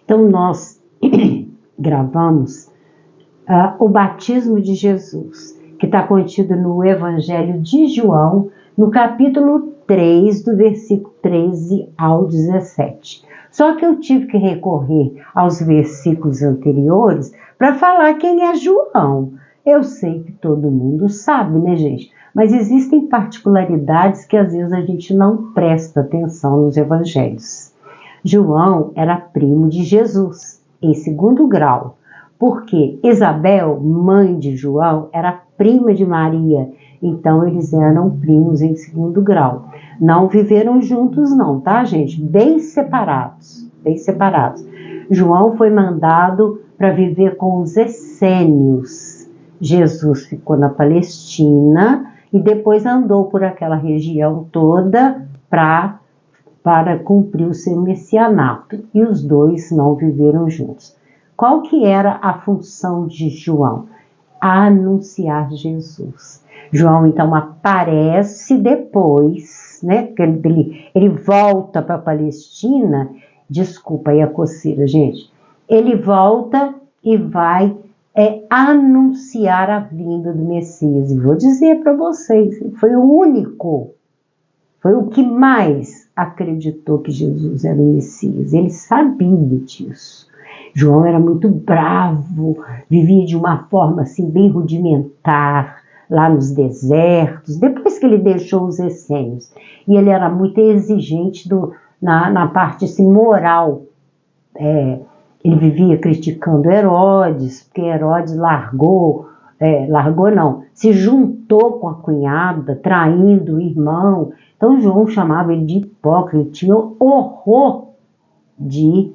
Então nós gravamos o batismo de Jesus, que está contido no Evangelho de João, no capítulo 3, do versículo 13 ao 17. Só que eu tive que recorrer aos versículos anteriores para falar quem é João. Eu sei que todo mundo sabe, né, gente? Mas existem particularidades que às vezes a gente não presta atenção nos evangelhos. João era primo de Jesus, em segundo grau, porque Isabel, mãe de João, era prima de Maria, então eles eram primos em segundo grau. Não viveram juntos não, tá, gente? Bem separados, bem separados. João foi mandado para viver com os essênios. Jesus ficou na Palestina e depois andou por aquela região toda para cumprir o seu messianato. E os dois não viveram juntos. Qual que era a função de João? Anunciar Jesus. João, então, aparece depois, né? Ele volta para a Palestina. Desculpa aí a coceira, gente. Ele volta e vai anunciar a vinda do Messias. E vou dizer para vocês, foi o único, foi o que mais acreditou que Jesus era o Messias. Ele sabia disso. João era muito bravo, vivia de uma forma assim bem rudimentar, lá nos desertos, depois que ele deixou os essênios. E ele era muito exigente na parte assim, moral. Ele vivia criticando Herodes, porque Herodes se juntou com a cunhada, traindo o irmão. Então João chamava ele de hipócrita, ele tinha horror de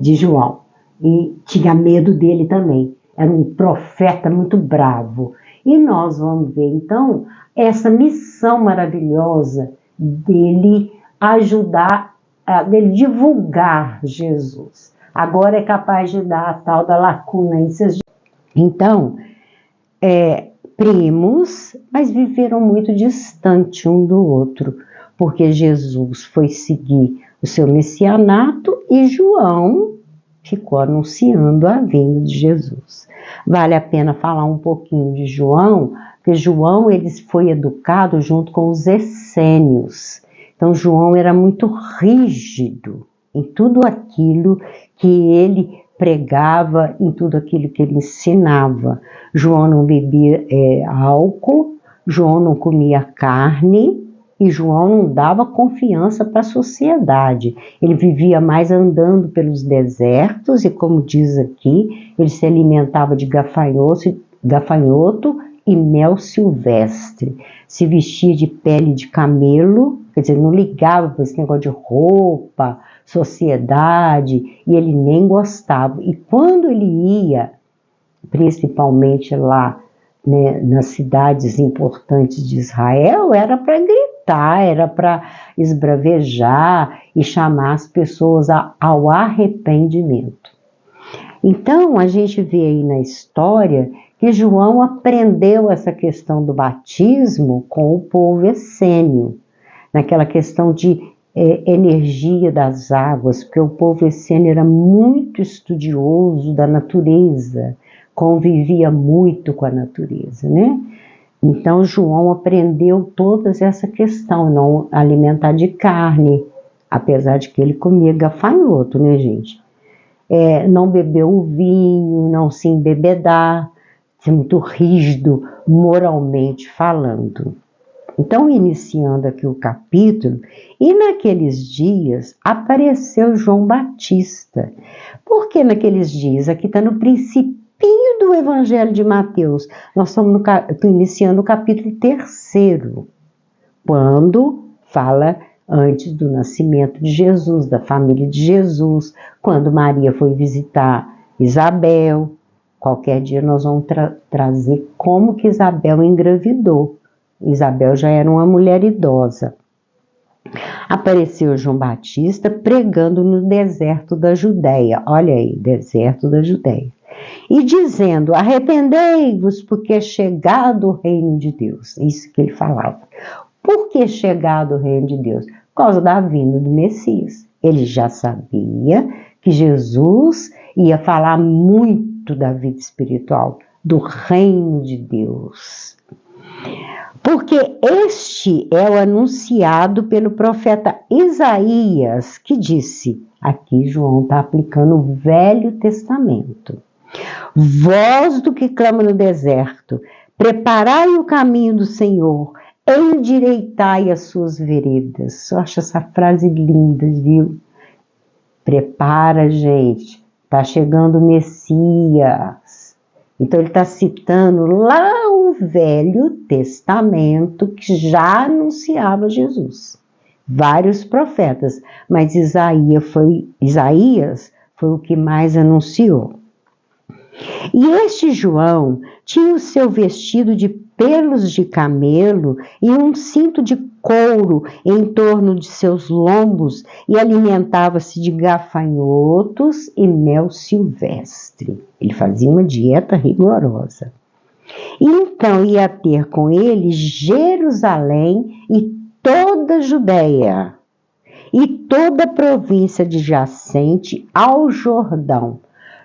João. E tinha medo dele também. Era um profeta muito bravo. E nós vamos ver, então, essa missão maravilhosa dele ajudar, dele divulgar Jesus. Agora é capaz de dar a tal da lacuna. Então, primos, mas viveram muito distante um do outro, porque Jesus foi seguir o seu messianato e João ficou anunciando a vinda de Jesus. Vale a pena falar um pouquinho de João, porque João ele foi educado junto com os essênios. Então João era muito rígido em tudo aquilo que ele pregava, em tudo aquilo que ele ensinava. João não bebia álcool, João não comia carne, e João não dava confiança para a sociedade. Ele vivia mais andando pelos desertos e, como diz aqui, ele se alimentava de gafanhoto e mel silvestre. Se vestia de pele de camelo, quer dizer, não ligava para esse negócio de roupa, sociedade, e ele nem gostava. E quando ele ia, principalmente lá, né, nas cidades importantes de Israel, era para gritar, era para esbravejar e chamar as pessoas ao arrependimento. Então, a gente vê aí na história que João aprendeu essa questão do batismo com o povo essênio, naquela questão de energia das águas, porque o povo essênio era muito estudioso da natureza, convivia muito com a natureza, né? Então João aprendeu toda essa questão, não alimentar de carne, apesar de que ele comia gafanhoto, né, gente? Não beber o vinho, não se embebedar, ser muito rígido moralmente falando. Então, iniciando aqui o capítulo, e naqueles dias apareceu João Batista. Por que naqueles dias? Aqui está no princípio do Evangelho de Mateus. Nós estamos iniciando o capítulo 3, quando fala antes do nascimento de Jesus, da família de Jesus, quando Maria foi visitar Isabel. Qualquer dia nós vamos trazer como que Isabel engravidou. Isabel já era uma mulher idosa. Apareceu João Batista pregando no deserto da Judéia. Olha aí, deserto da Judéia. E dizendo, arrependei-vos, porque é chegado o reino de Deus. Isso que ele falava. Por que chegado o reino de Deus? Por causa da vinda do Messias. Ele já sabia que Jesus ia falar muito da vida espiritual, do reino de Deus. Porque este é o anunciado pelo profeta Isaías, que disse, aqui João está aplicando o Velho Testamento. Voz do que clama no deserto, preparai o caminho do Senhor, endireitai as suas veredas. Eu acho essa frase linda, viu? Prepara, gente, está chegando o Messias. Então ele está citando lá o Velho Testamento que já anunciava Jesus. Vários profetas, mas Isaías foi o que mais anunciou. E este João tinha o seu vestido de pelos de camelo e um cinto de couro em torno de seus lombos e alimentava-se de gafanhotos e mel silvestre. Ele fazia uma dieta rigorosa. E então ia ter com ele Jerusalém e toda a Judéia e toda a província adjacente ao Jordão.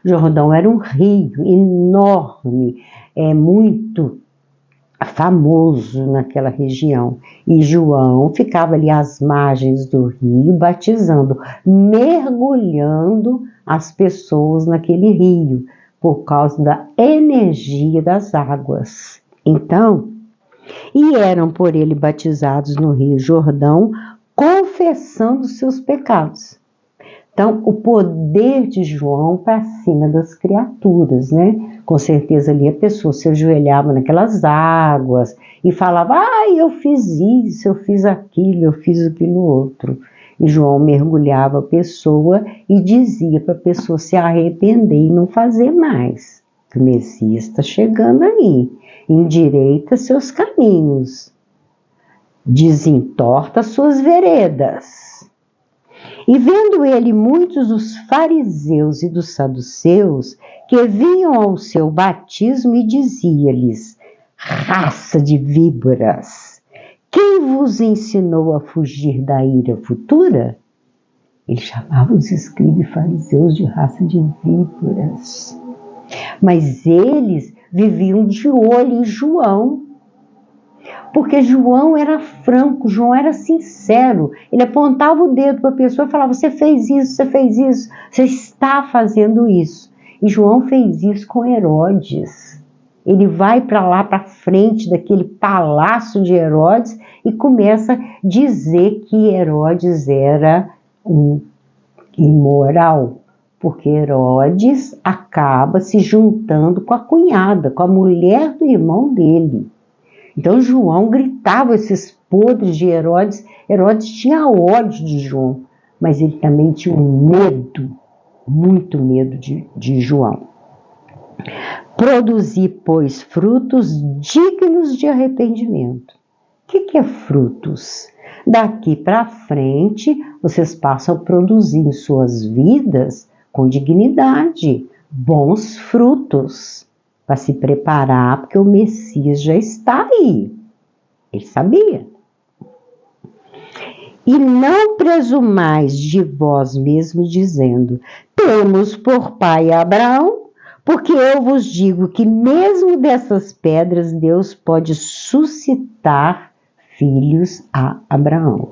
Jordão era um rio enorme, muito famoso naquela região. E João ficava ali às margens do rio, batizando, mergulhando as pessoas naquele rio, por causa da energia das águas. Então, e eram por ele batizados no rio Jordão, confessando seus pecados. Então, o poder de João para cima das criaturas, né? Com certeza ali a pessoa se ajoelhava naquelas águas e falava, eu fiz isso, eu fiz aquilo outro. E João mergulhava a pessoa e dizia para a pessoa se arrepender e não fazer mais. O Messias está chegando aí, endireita seus caminhos, desentorta suas veredas. E vendo ele muitos dos fariseus e dos saduceus que vinham ao seu batismo e dizia-lhes, raça de víboras, quem vos ensinou a fugir da ira futura? Ele chamava os escribas e fariseus de raça de víboras. Mas eles viviam de olho em João. Porque João era franco, João era sincero. Ele apontava o dedo para a pessoa e falava, você fez isso, você está fazendo isso. E João fez isso com Herodes. Ele vai para lá, para frente daquele palácio de Herodes e começa a dizer que Herodes era um imoral. Porque Herodes acaba se juntando com a cunhada, com a mulher do irmão dele. Então João gritava esses podres de Herodes. Herodes tinha ódio de João, mas ele também tinha um medo, muito medo de João. Produzir, pois, frutos dignos de arrependimento. O que é frutos? Daqui para frente, vocês passam a produzir em suas vidas com dignidade, bons frutos. Para se preparar, porque o Messias já está aí. Ele sabia. E não presumais de vós mesmos, dizendo, temos por pai Abraão, porque eu vos digo que mesmo dessas pedras Deus pode suscitar filhos a Abraão.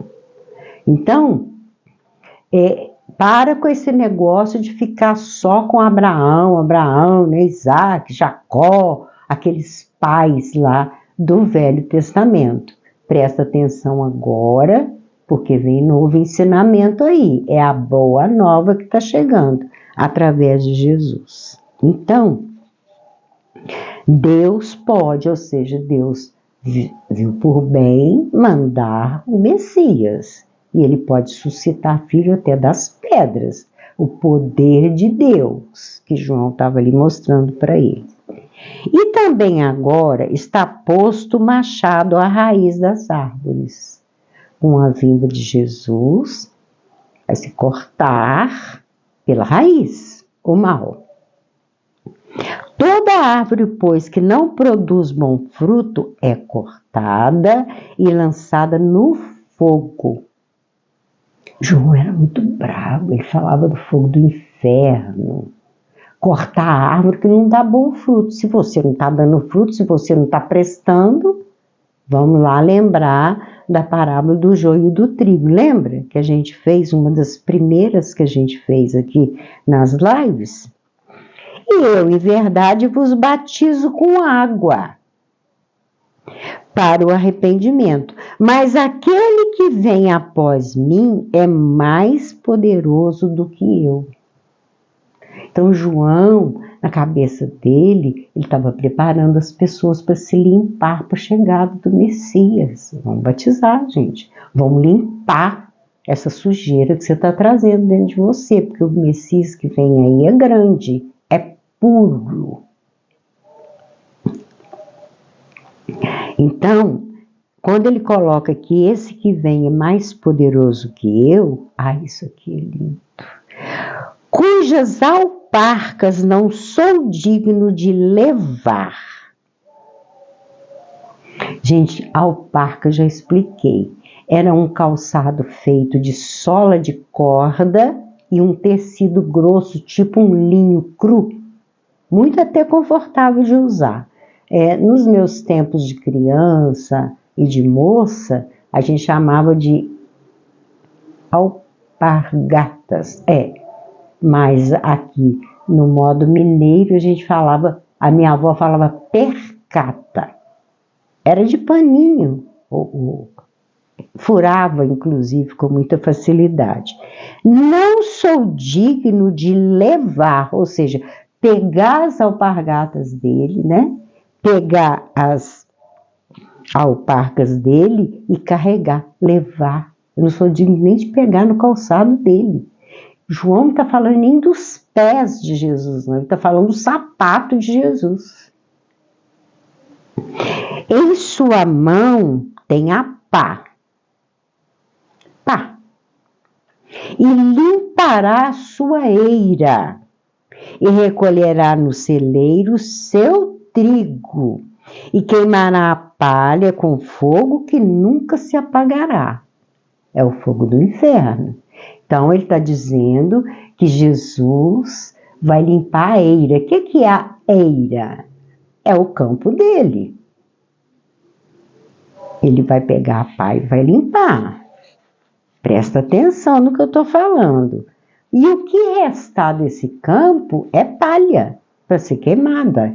Então, para com esse negócio de ficar só com Abraão, né, Isaac, Jacó, aqueles pais lá do Velho Testamento. Presta atenção agora, porque vem novo ensinamento aí. É a boa nova que está chegando, através de Jesus. Então, Deus pode, ou seja, Deus viu por bem mandar o Messias. E ele pode suscitar filho até das pedras. O poder de Deus, que João estava ali mostrando para ele. E também agora está posto o machado à raiz das árvores. Com a vinda de Jesus, vai se cortar pela raiz o mal. Toda árvore, pois, que não produz bom fruto, é cortada e lançada no fogo. João era muito bravo, ele falava do fogo do inferno, cortar a árvore que não dá bom fruto. Se você não está dando fruto, se você não está prestando, vamos lá lembrar da parábola do joio e do trigo. Lembra que a gente fez, uma das primeiras que a gente fez aqui nas lives? E eu, em verdade, vos batizo com água para o arrependimento. Mas aquele que vem após mim é mais poderoso do que eu. Então, João, na cabeça dele, ele estava preparando as pessoas para se limpar para a chegada do Messias. Vamos batizar, gente. Vamos limpar essa sujeira que você está trazendo dentro de você, porque o Messias que vem aí é grande, é puro. Então, quando ele coloca que esse que vem é mais poderoso que eu, isso aqui é lindo. Cujas alparcas não sou digno de levar. Gente, alparca já expliquei. Era um calçado feito de sola de corda e um tecido grosso, tipo um linho cru, muito até confortável de usar. Nos meus tempos de criança e de moça, a gente chamava de alpargatas. Mas aqui no modo mineiro a gente falava, a minha avó falava percata. Era de paninho, furava inclusive com muita facilidade. Não sou digno de levar, ou seja, pegar as alpargatas dele, né? Pegar as alparcas dele e carregar, levar. Eu não sou digno nem de pegar no calçado dele. João não está falando nem dos pés de Jesus, não. Ele está falando do sapato de Jesus. Em sua mão tem a pá. E limpará a sua eira, e recolherá no celeiro seu trigo, e queimará a palha com fogo que nunca se apagará. É o fogo do inferno. Então, ele está dizendo que Jesus vai limpar a eira. O que é a eira? É o campo dele. Ele vai pegar a pá e vai limpar. Presta atenção no que eu estou falando. E o que restar desse campo é palha para ser queimada.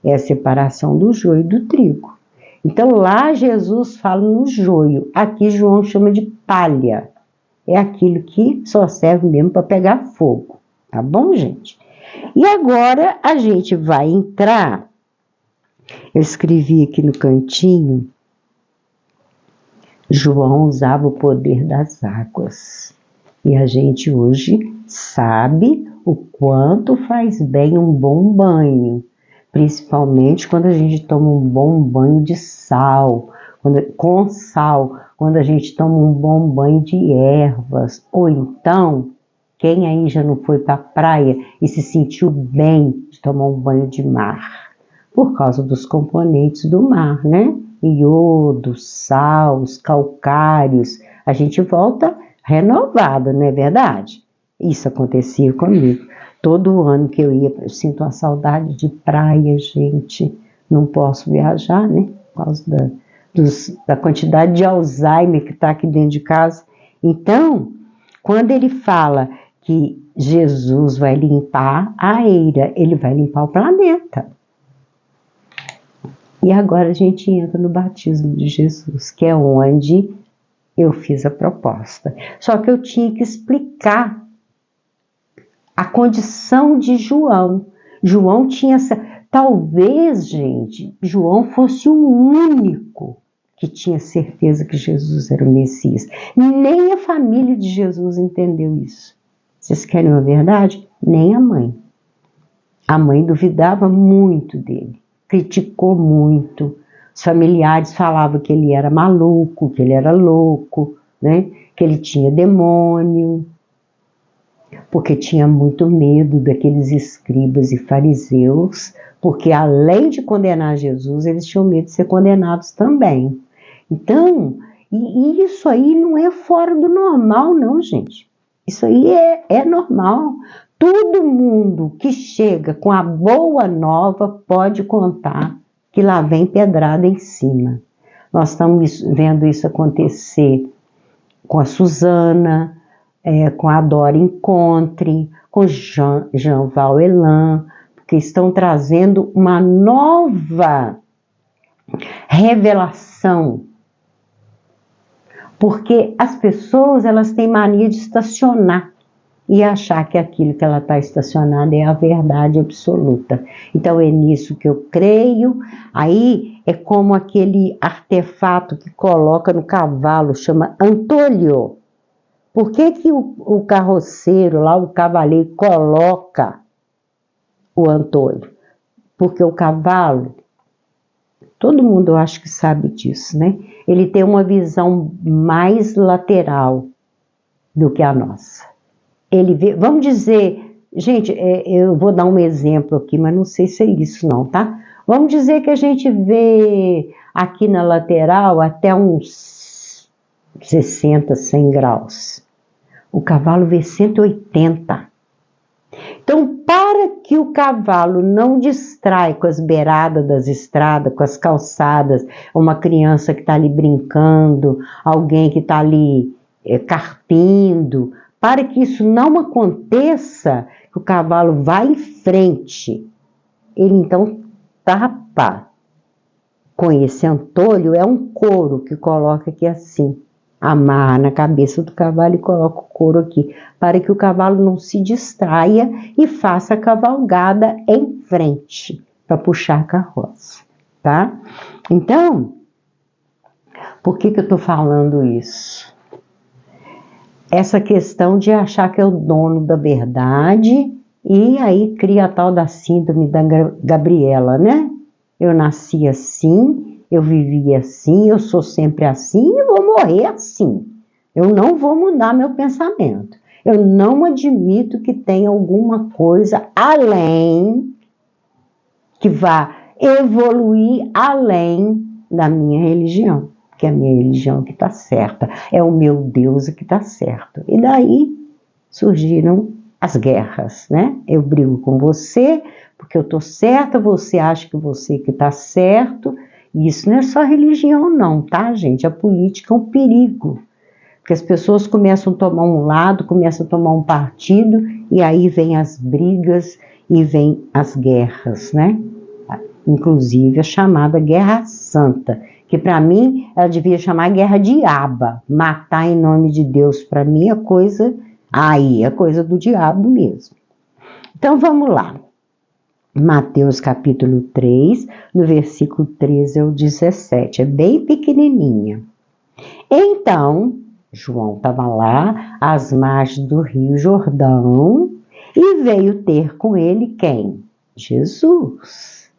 É a separação do joio e do trigo. Então, lá Jesus fala no joio. Aqui João chama de palha. É aquilo que só serve mesmo para pegar fogo. Tá bom, gente? E agora a gente vai entrar. Eu escrevi aqui no cantinho. João usava o poder das águas. E a gente hoje sabe o quanto faz bem um bom banho. Principalmente quando a gente toma um bom banho de sal, com sal, quando a gente toma um bom banho de ervas. Ou então, quem aí já não foi para a praia e se sentiu bem de tomar um banho de mar? Por causa dos componentes do mar, né? Iodo, sal, os calcários, a gente volta renovada, não é verdade? Isso acontecia comigo. Todo ano que eu ia, eu sinto uma saudade de praia, gente. Não posso viajar, né? Por causa da quantidade de Alzheimer que está aqui dentro de casa. Então, quando ele fala que Jesus vai limpar a eira, ele vai limpar o planeta. E agora a gente entra no batismo de Jesus, que é onde eu fiz a proposta. Só que eu tinha que explicar a condição de João. João tinha essa... Talvez, gente, João fosse o único que tinha certeza que Jesus era o Messias. Nem a família de Jesus entendeu isso. Vocês querem uma verdade? Nem a mãe. A mãe duvidava muito dele. Criticou muito, os familiares falavam que ele era maluco, que ele era louco, né? Que ele tinha demônio, porque tinha muito medo daqueles escribas e fariseus, porque além de condenar Jesus, eles tinham medo de ser condenados também. Então, E isso aí não é fora do normal, não, gente. Isso aí é normal. Todo mundo que chega com a boa nova pode contar que lá vem pedrada em cima. Nós estamos vendo isso acontecer com a Suzana, com a Dora Encontre, com Jean Valjean, que estão trazendo uma nova revelação. Porque as pessoas, elas têm mania de estacionar e achar que aquilo que ela está estacionada é a verdade absoluta. Então é nisso que eu creio. Aí é como aquele artefato que coloca no cavalo, chama antolho. Por que o carroceiro lá, o cavaleiro, coloca o antolho? Porque o cavalo, todo mundo eu acho que sabe disso, né? Ele tem uma visão mais lateral do que a nossa. Ele vê, vamos dizer, gente, eu vou dar um exemplo aqui, mas não sei se é isso não, tá? Vamos dizer que a gente vê aqui na lateral até uns 60, 100 graus. O cavalo vê 180. Então, para que o cavalo não distrai com as beiradas das estradas, com as calçadas, uma criança que está ali brincando, alguém que está ali carpindo, para que isso não aconteça, que o cavalo vá em frente, ele então tapa com esse antolho, é um couro que coloca aqui assim, amarra na cabeça do cavalo e coloca o couro aqui, para que o cavalo não se distraia e faça a cavalgada em frente, para puxar a carroça, tá? Então, por que eu estou falando isso? Essa questão de achar que é o dono da verdade e aí cria a tal da síndrome da Gabriela, né? Eu nasci assim, eu vivi assim, eu sou sempre assim e vou morrer assim. Eu não vou mudar meu pensamento. Eu não admito que tenha alguma coisa além, que vá evoluir além da minha religião. Que é a minha religião que está certa, é o meu Deus que está certo. E daí surgiram as guerras, né? Eu brigo com você porque eu estou certa, você acha que você que está certo. E isso não é só religião não, tá, gente? A política é um perigo. Porque as pessoas começam a tomar um lado, começam a tomar um partido, e aí vem as brigas e vem as guerras, né? Inclusive a chamada Guerra Santa, que para mim ela devia chamar Guerra Diaba. Matar em nome de Deus para mim é coisa, é coisa do diabo mesmo. Então vamos lá. Mateus capítulo 3, no versículo 13 ao 17, é bem pequenininha. Então, João estava lá às margens do Rio Jordão e veio ter com ele quem? Jesus.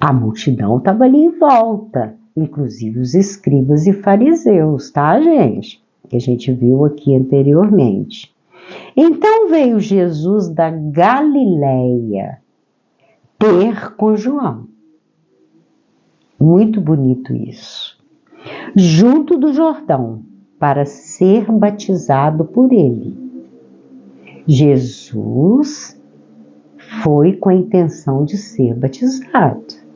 A multidão estava ali em volta, inclusive os escribas e fariseus, tá, gente? Que a gente viu aqui anteriormente. Então veio Jesus da Galileia ter com João. Muito bonito isso. Junto do Jordão, para ser batizado por ele. Jesus foi com a intenção de ser batizado.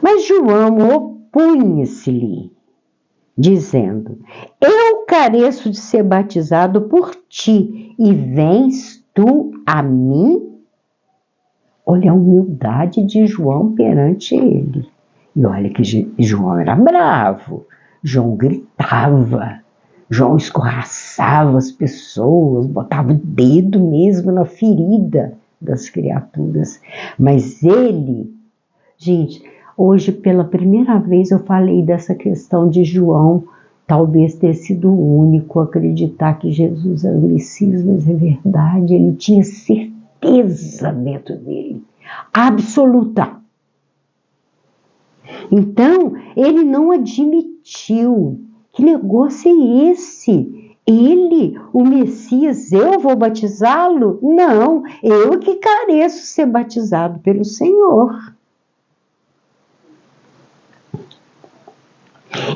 Mas João opunha-se-lhe, dizendo: eu careço de ser batizado por ti, e vens tu a mim? Olha a humildade de João perante ele. E olha que João era bravo, João gritava, João escorraçava as pessoas, botava o dedo mesmo na ferida das criaturas. Mas ele, gente, hoje pela primeira vez eu falei dessa questão de João talvez ter sido o único a acreditar que Jesus era o Messias, mas é verdade, ele tinha certeza dentro dele, absoluta. Então, ele não admitiu. Que negócio é esse? Ele, o Messias, eu vou batizá-lo? Não, eu que careço ser batizado pelo Senhor.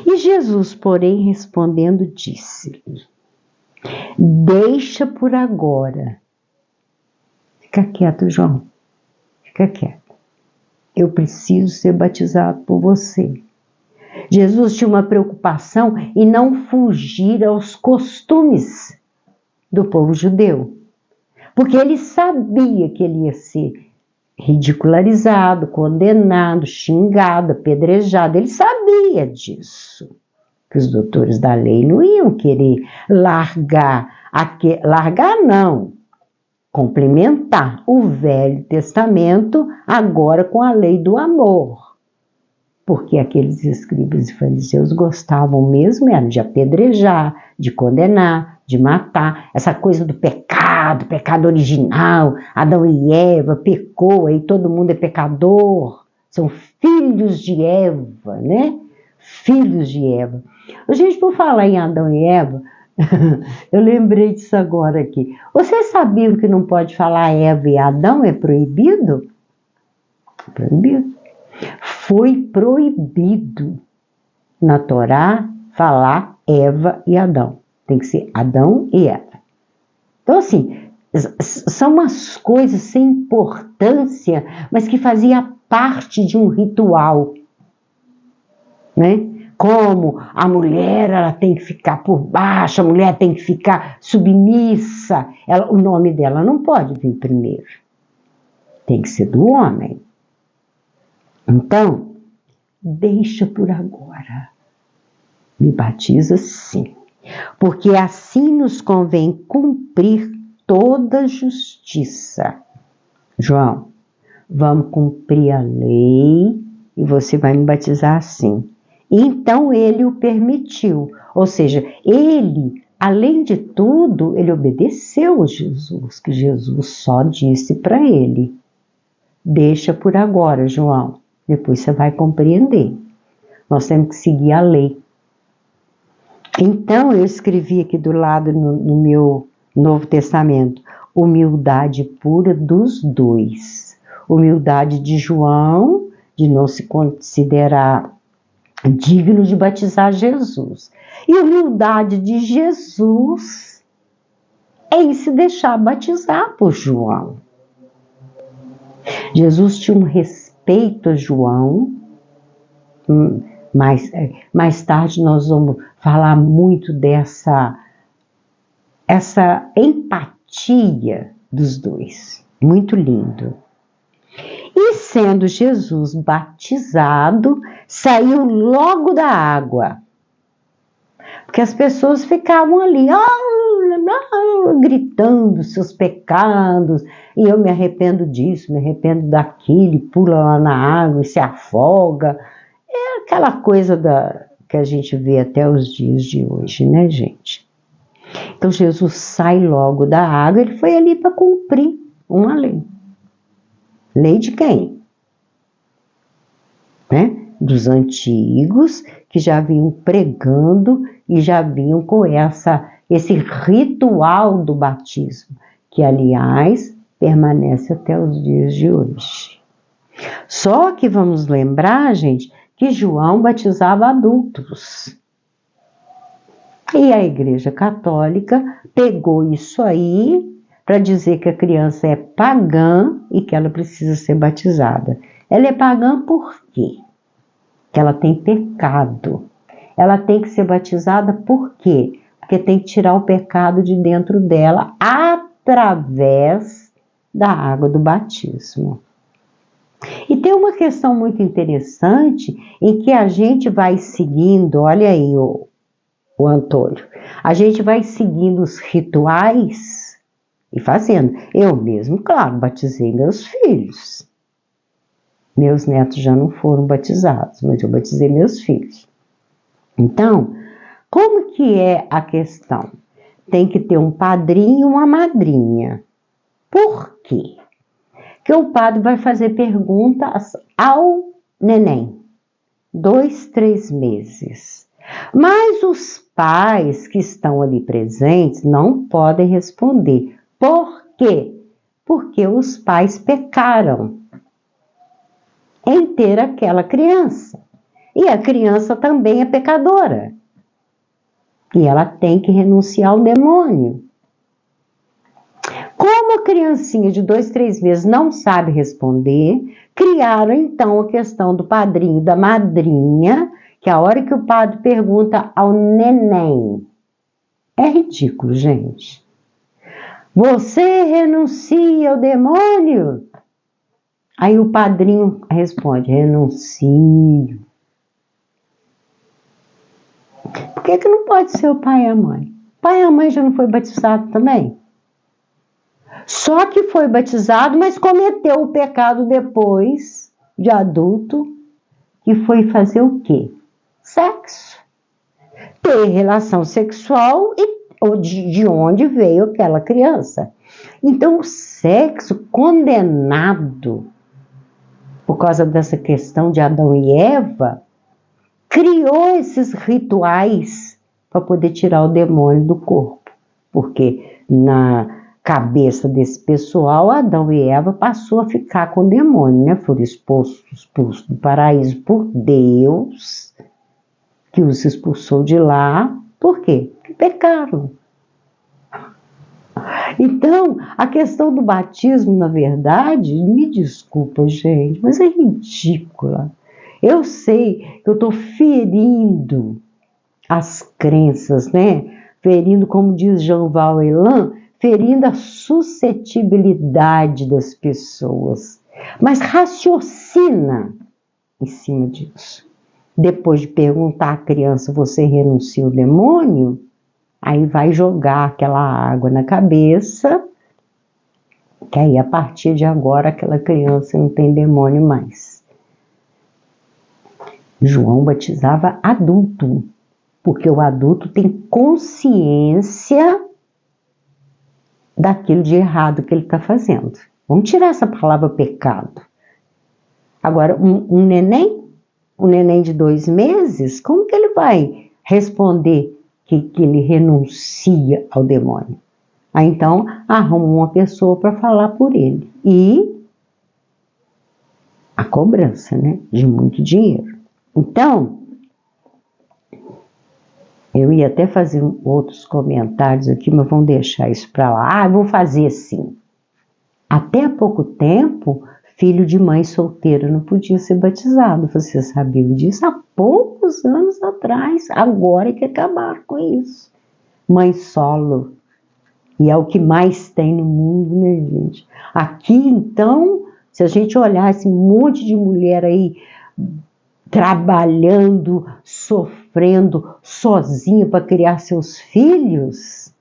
E Jesus, porém, respondendo, disse-lhe: deixa por agora. Fica quieto, João. Fica quieto. Eu preciso ser batizado por você. Jesus tinha uma preocupação em não fugir aos costumes do povo judeu. Porque ele sabia que ele ia ser ridicularizado, condenado, xingado, apedrejado. Ele sabia disso. Que os doutores da lei não iam querer largar não, complementar o Velho Testamento agora com a lei do amor. Porque aqueles escribas e fariseus gostavam mesmo era de apedrejar, de condenar, de matar. Essa coisa do pecado original, Adão e Eva pecou, aí todo mundo é pecador. São filhos de Eva, né? Filhos de Eva. Gente, por falar em Adão e Eva, eu lembrei disso agora aqui. Vocês sabiam que não pode falar Eva e Adão? É proibido? Proibido. Foi proibido na Torá falar Eva e Adão. Tem que ser Adão e Eva. Então, assim, são umas coisas sem importância, mas que fazia parte de um ritual, né? Como a mulher ela tem que ficar por baixo, a mulher tem que ficar submissa, o nome dela não pode vir primeiro, tem que ser do homem. Então, deixa por agora, me batiza sim, porque assim nos convém cumprir toda a justiça. João, vamos cumprir a lei e você vai me batizar assim. Então ele o permitiu, ou seja, ele, além de tudo, ele obedeceu a Jesus, que Jesus só disse para ele: deixa por agora, João, depois você vai compreender. Nós temos que seguir a lei. Então eu escrevi aqui do lado no meu Novo Testamento, humildade pura dos dois. Humildade de João, de não se considerar digno de batizar Jesus. E humildade de Jesus em se deixar batizar por João. Jesus tinha um respeito a João. Mais tarde nós vamos falar muito dessa empatia dos dois. Muito lindo. E sendo Jesus batizado, saiu logo da água. Porque as pessoas ficavam ali, gritando seus pecados, e eu me arrependo disso, me arrependo daquilo, e pula lá na água e se afoga. É aquela coisa que a gente vê até os dias de hoje, né, gente? Então Jesus sai logo da água, ele foi ali para cumprir uma lei. Lei de quem? Né? Dos antigos, que já vinham pregando e já vinham com esse ritual do batismo, que, aliás, permanece até os dias de hoje. Só que vamos lembrar, gente, que João batizava adultos. E a Igreja Católica pegou isso aí para dizer que a criança é pagã e que ela precisa ser batizada. Ela é pagã por quê? Que ela tem pecado. Ela tem que ser batizada por quê? Porque tem que tirar o pecado de dentro dela através da água do batismo. E tem uma questão muito interessante em que a gente vai seguindo, olha aí o Antônio, a gente vai seguindo os rituais e fazendo. Eu mesmo, claro, batizei meus filhos. Meus netos já não foram batizados, mas eu batizei meus filhos. Então, como que é a questão? Tem que ter um padrinho e uma madrinha. Por quê? Porque o padre vai fazer perguntas ao neném. 2, 3 meses. Mas os pais que estão ali presentes não podem responder. Por quê? Porque os pais pecaram em ter aquela criança. E a criança também é pecadora. E ela tem que renunciar ao demônio. Como a criancinha de 2, 3 meses não sabe responder, criaram então a questão do padrinho e da madrinha, que a hora que o padre pergunta ao neném, é ridículo, gente. Você renuncia ao demônio? Aí o padrinho responde, renuncio. Por que não pode ser o pai e a mãe? O pai e a mãe já não foi batizado também? Só que foi batizado, mas cometeu o pecado depois, de adulto, que foi fazer o quê? Sexo. Ter relação sexual de onde veio aquela criança. Então, o sexo condenado, por causa dessa questão de Adão e Eva, criou esses rituais para poder tirar o demônio do corpo. Porque na cabeça desse pessoal, Adão e Eva passou a ficar com o demônio, né? Foram expulsos do paraíso por Deus, que os expulsou de lá. Por quê? Porque pecaram. Então, a questão do batismo, na verdade, me desculpa, gente, mas é ridícula. Eu sei que eu estou ferindo as crenças, né? Ferindo, como diz Jean Valjean, ferindo a suscetibilidade das pessoas. Mas raciocina em cima disso. Depois de perguntar à criança, você renuncia ao demônio? Aí vai jogar aquela água na cabeça, que aí a partir de agora aquela criança não tem demônio mais. João batizava adulto, porque o adulto tem consciência daquilo de errado que ele está fazendo. Vamos tirar essa palavra pecado. Agora, um neném de 2 meses, como que ele vai responder que ele renuncia ao demônio? Aí então arruma uma pessoa para falar por ele. E a cobrança, né, de muito dinheiro. Então, eu ia até fazer outros comentários aqui, mas vamos deixar isso para lá. Vou fazer assim. Até há pouco tempo, filho de mãe solteira não podia ser batizado. Vocês sabiam disso? Há poucos anos atrás. Agora é que acabaram com isso. Mãe solo. E é o que mais tem no mundo, né, gente? Aqui, então, se a gente olhar esse monte de mulher aí trabalhando, sofrendo, sozinha para criar seus filhos,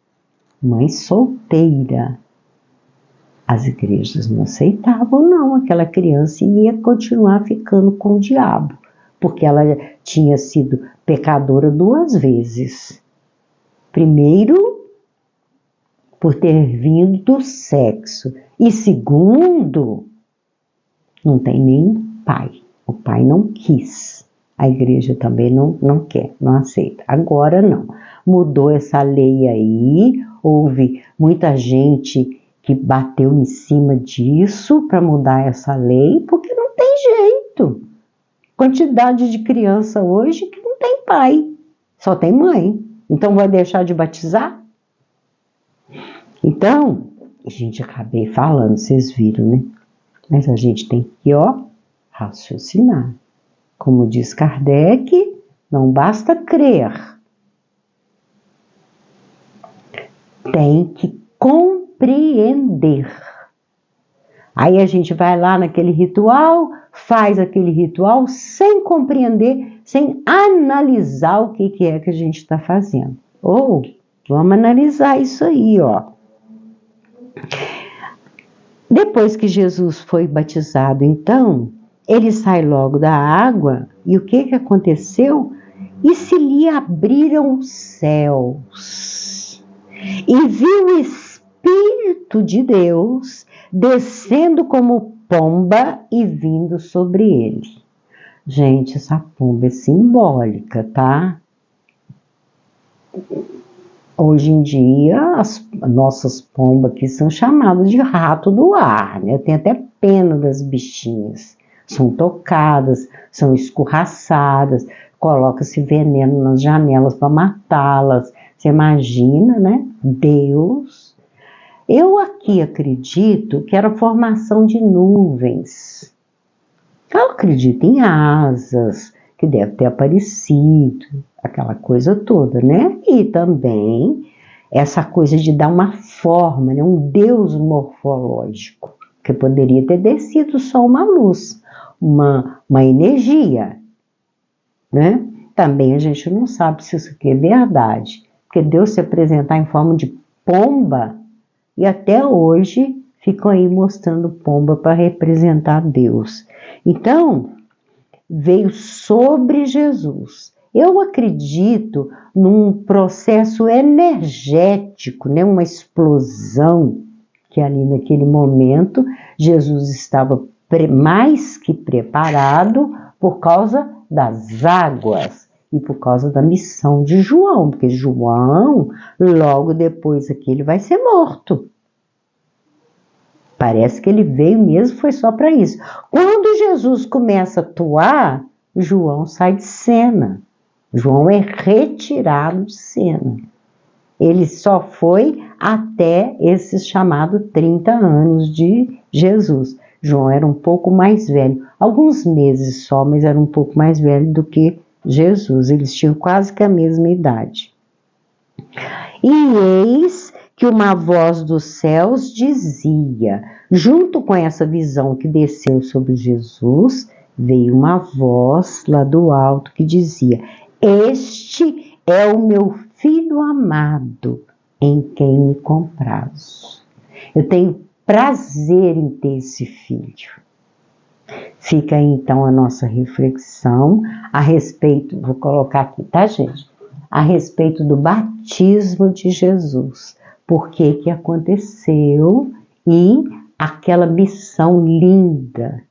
mãe solteira. As igrejas não aceitavam, não. Aquela criança ia continuar ficando com o diabo, porque ela tinha sido pecadora 2 vezes. Primeiro, por ter vindo do sexo. E segundo, não tem nem pai. O pai não quis. A igreja também não quer, não aceita. Agora não. Mudou essa lei aí. Houve muita gente que bateu em cima disso para mudar essa lei, porque não tem jeito. Quantidade de criança hoje que não tem pai, só tem mãe. Então vai deixar de batizar? Então, a gente acabei falando, vocês viram, né? Mas a gente tem que, raciocinar. Como diz Kardec, não basta crer. Tem que compreender. Aí a gente vai lá naquele ritual, faz aquele ritual sem compreender, sem analisar o que é que a gente está fazendo. Ou, vamos analisar isso aí, Depois que Jesus foi batizado, então, ele sai logo da água, e o que aconteceu? E se lhe abriram os céus, e viu o Espírito de Deus descendo como pomba e vindo sobre ele. Gente, essa pomba é simbólica, tá? Hoje em dia, as nossas pombas aqui são chamadas de rato do ar, né? Eu tenho até pena das bichinhas, são tocadas, são escorraçadas, coloca-se veneno nas janelas para matá-las. Você imagina, né? Deus. Eu aqui acredito que era formação de nuvens. Eu acredito em asas, que deve ter aparecido, aquela coisa toda, né? E também essa coisa de dar uma forma, né? Um Deus morfológico, que poderia ter descido só uma luz, uma energia, né? Também a gente não sabe se isso aqui é verdade, porque Deus se apresentar em forma de pomba, e até hoje ficam aí mostrando pomba para representar Deus. Então, veio sobre Jesus. Eu acredito num processo energético, né? Uma explosão, que ali naquele momento Jesus estava mais que preparado por causa das águas e por causa da missão de João, porque João, logo depois aqui, ele vai ser morto. Parece que ele veio mesmo, foi só para isso. Quando Jesus começa a atuar, João sai de cena. João é retirado de cena. Ele só foi até esses chamados 30 anos de Jesus. João era um pouco mais velho, alguns meses só, mas era um pouco mais velho do que Jesus. Eles tinham quase que a mesma idade. E eis que uma voz dos céus dizia, junto com essa visão que desceu sobre Jesus, veio uma voz lá do alto que dizia, este é o meu filho amado, em quem me comprazo. Eu tenho prazer em ter esse filho. Fica aí então a nossa reflexão a respeito, vou colocar aqui, tá, gente? A respeito do batismo de Jesus. Por que que aconteceu e aquela missão linda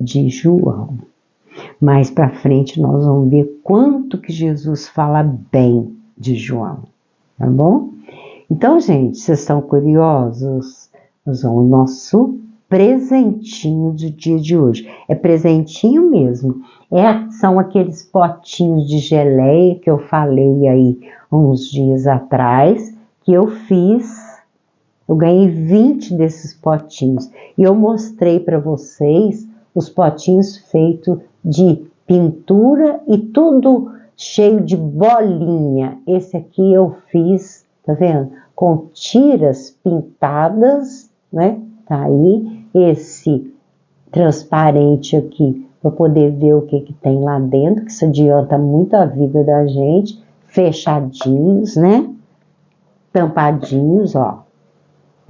de João. Mais para frente nós vamos ver quanto que Jesus fala bem de João, tá bom? Então, gente, vocês estão curiosos? Nós vamos ao nosso presentinho do dia de hoje. É presentinho mesmo. São aqueles potinhos de geleia que eu falei aí uns dias atrás, que eu fiz. Eu ganhei 20 desses potinhos. E eu mostrei para vocês os potinhos feitos de pintura e tudo cheio de bolinha. Esse aqui eu fiz, tá vendo? Com tiras pintadas, né? Tá aí esse transparente aqui para poder ver o que tem lá dentro, que isso adianta muito a vida da gente. Fechadinhos, né? Tampadinhos, ó.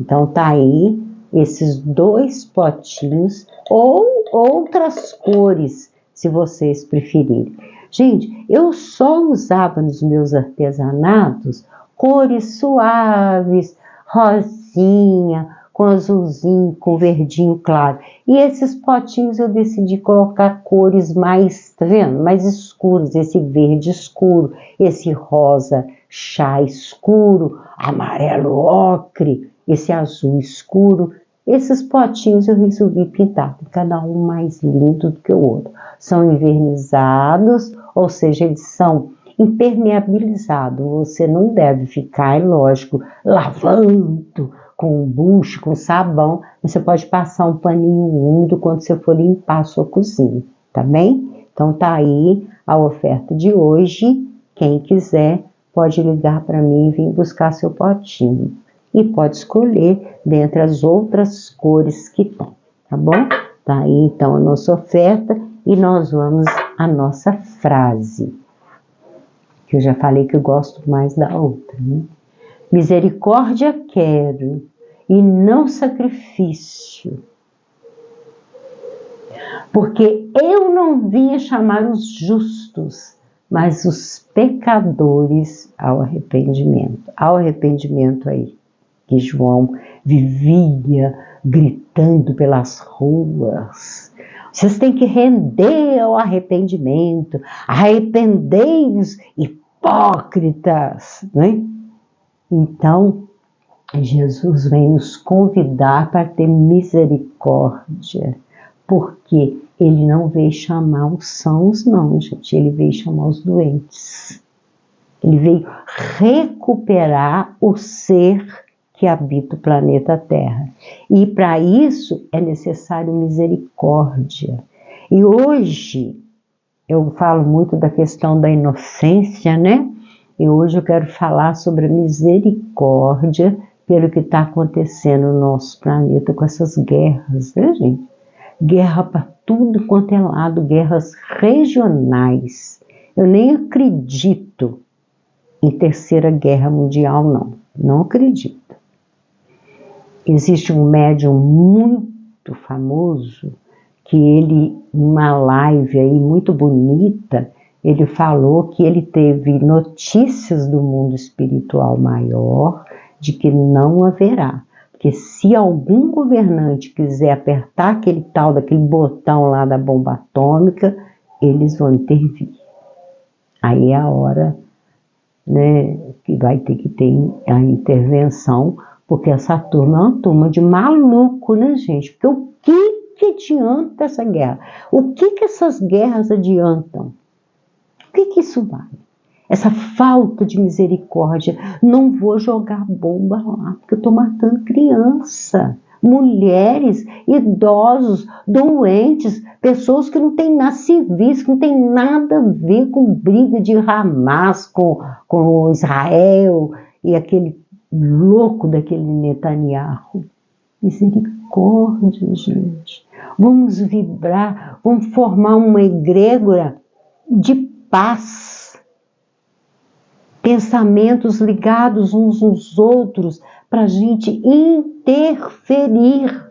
Então tá aí esses 2 potinhos ou outras cores, se vocês preferirem. Gente, eu só usava nos meus artesanatos cores suaves, rosinha, com azulzinho, com verdinho claro. E esses potinhos eu decidi colocar cores mais, tá vendo? Mais escuros, esse verde escuro, esse rosa chá escuro, amarelo ocre, esse azul escuro. Esses potinhos eu resolvi pintar, cada um mais lindo do que o outro. São envernizados, ou seja, eles são impermeabilizados. Você não deve ficar, é lógico, lavando com bucho, com sabão. Você pode passar um paninho úmido quando você for limpar a sua cozinha, tá bem? Então tá aí a oferta de hoje. Quem quiser pode ligar para mim e vir buscar seu potinho. E pode escolher dentre as outras cores que tem, tá bom? Tá aí então a nossa oferta e nós vamos à nossa frase, que eu já falei que eu gosto mais da outra, né? Misericórdia quero e não sacrifício, porque eu não vim chamar os justos, mas os pecadores ao arrependimento. Ao arrependimento aí, que João vivia gritando pelas ruas. Vocês têm que render ao arrependimento. Arrependei-vos, hipócritas, né? Então, Jesus vem nos convidar para ter misericórdia, porque ele não veio chamar os sãos, não, gente, ele veio chamar os doentes. Ele veio recuperar o ser que habita o planeta Terra. E para isso é necessário misericórdia. E hoje eu falo muito da questão da inocência, né? E hoje eu quero falar sobre a misericórdia pelo que está acontecendo no nosso planeta com essas guerras, né, gente? Guerra para tudo quanto é lado, guerras regionais. Eu nem acredito em terceira guerra mundial, não acredito. Existe um médium muito famoso que ele, numa live aí muito bonita, ele falou que ele teve notícias do mundo espiritual maior de que não haverá. Porque se algum governante quiser apertar aquele tal daquele botão lá da bomba atômica, eles vão intervir. Aí é a hora, né, que vai ter que ter a intervenção, porque essa turma é uma turma de maluco, né, gente? Porque o que adianta essa guerra? O que essas guerras adiantam? O que isso vale? Essa falta de misericórdia. Não vou jogar bomba lá, porque eu estou matando criança, mulheres, idosos, doentes, pessoas que não têm nada civis, que não tem nada a ver com briga de Hamas, com Israel e aquele louco daquele Netanyahu. Misericórdia, gente. Vamos vibrar, vamos formar uma egrégora de paz. Pensamentos ligados uns nos outros, para a gente interferir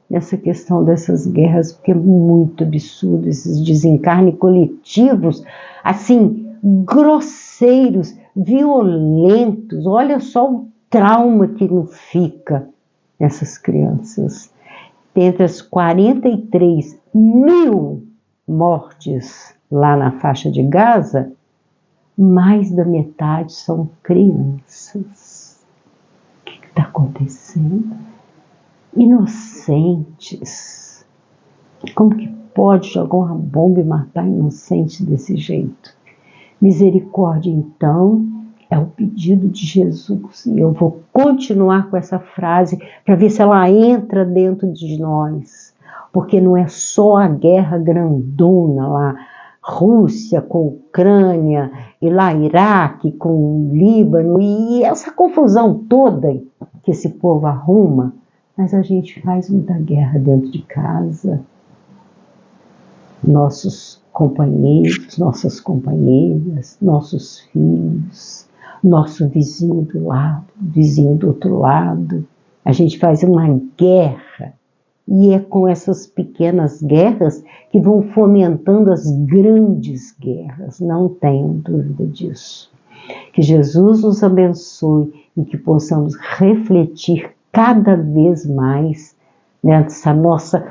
nessa questão dessas guerras, porque é muito absurdo esses desencarnes coletivos, assim, grosseiros, violentos. Olha só o trauma que não fica nessas crianças. Dentre as 43 mil mortes lá na faixa de Gaza, mais da metade são crianças. O que está acontecendo? Inocentes. Como que pode jogar uma bomba e matar inocente desse jeito? Misericórdia, então, é o pedido de Jesus. E eu vou continuar com essa frase para ver se ela entra dentro de nós. Porque não é só a guerra grandona lá, Rússia com Ucrânia, e lá Iraque com Líbano, e essa confusão toda que esse povo arruma, mas a gente faz muita guerra dentro de casa. Nossos companheiros, nossas companheiras, nossos filhos, nosso vizinho do lado, vizinho do outro lado. A gente faz uma guerra. E é com essas pequenas guerras que vão fomentando as grandes guerras, não tenham dúvida disso. Que Jesus nos abençoe e que possamos refletir cada vez mais nessa nossa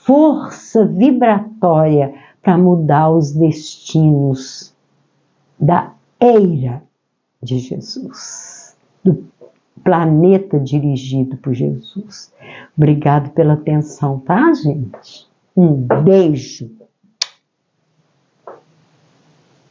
força vibratória para mudar os destinos da era de Jesus, do planeta dirigido por Jesus. Obrigado pela atenção, tá, gente? Um beijo.